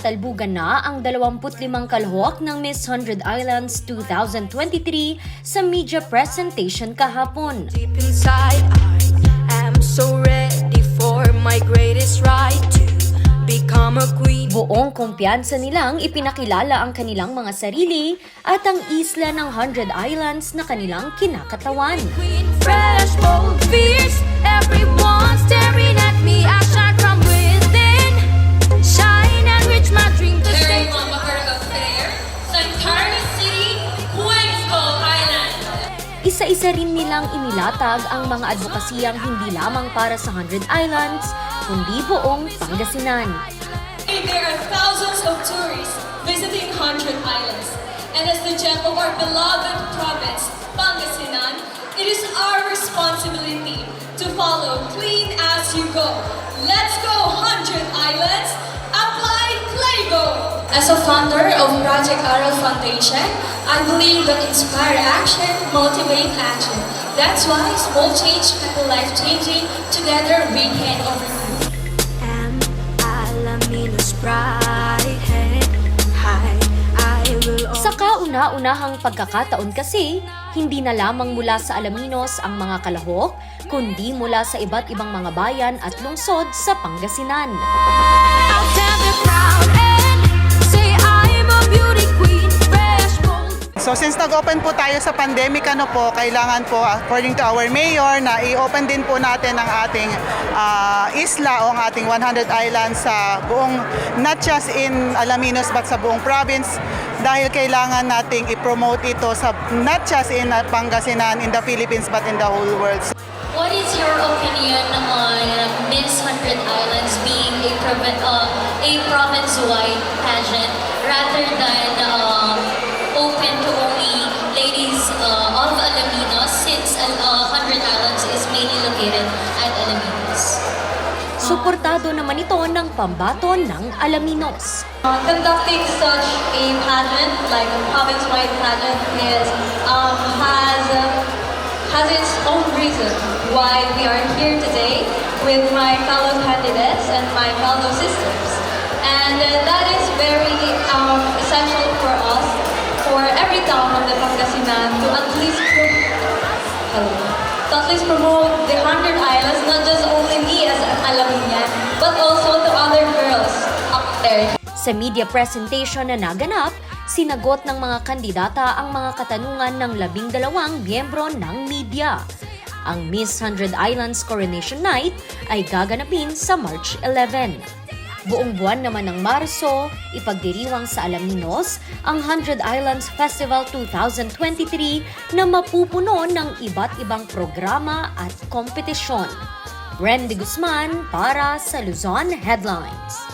Nagkatalbugan na ang 25 kalahok ng Miss 100 Islands 2023 sa media presentation kahapon. Deep inside, I am so ready for my greatest right to become a queen. Buong kumpiyansa nilang ipinakilala ang kanilang mga sarili at ang isla ng 100 Islands na kanilang kinakatawan. Queen, fresh, bold, fierce, everyone staring at me. I shine from within, shine and reach my dream to stay. Sa entire city, Buong Island. Isa-isa rin nilang inilatag ang mga advokasiyang hindi lamang para sa 100 Islands, kundi buong Pangasinan. There are thousands of tourists visiting 100 Islands. And as the gem of our beloved province, Pangasinan, it is our responsibility to follow clean as you go. Let's go 100 Islands! Apply Playgo! As a founder of Project Aral Foundation, I believe that inspire action, motivate action. That's why small change can be life-changing. Together we can overcome. And Alaminos bright head high, I will Sa kauna-unahang pagkakataon kasi, hindi na lamang mula sa Alaminos ang mga kalahok, kundi mula sa iba't ibang mga bayan at lungsod sa Pangasinan. I'll stand the crowd and say I'm a beauty queen, fresh, bold. So since nag-open po tayo sa pandemic, kailangan po according to our mayor na i-open din po natin ang ating isla o ang ating 100 Islands sa buong, not just in Alaminos but sa buong province, dahil kailangan nating i-promote ito sa not just in Pangasinan, in the Philippines but in the whole world. What is your opinion on Miss 100 Islands being a province-wide pageant rather than open to only ladies of Alaminos, since 100 Islands is mainly located at Alaminos? Suportado naman ito ng pambato ng Alaminos. Conducting such a pageant, like a province-wide pageant, has its own reason why we are here today with my fellow candidates and my fellow sisters. And that is very essential for us, for every town of the Pangasinan, to at least promote the 100 Islands, not just only me as an Alaminian, but also to other girls up there. Sa media presentation na naganap, sinagot ng mga kandidata ang mga katanungan ng 12 miyembro ng media. Ang Miss 100 Islands Coronation Night ay gaganapin sa March 11. Buong buwan naman ng Marso, ipagdiriwang sa Alaminos ang 100 Islands Festival 2023 na mapupuno ng iba't ibang programa at kompetisyon. Randy Guzman para sa Luzon Headlines.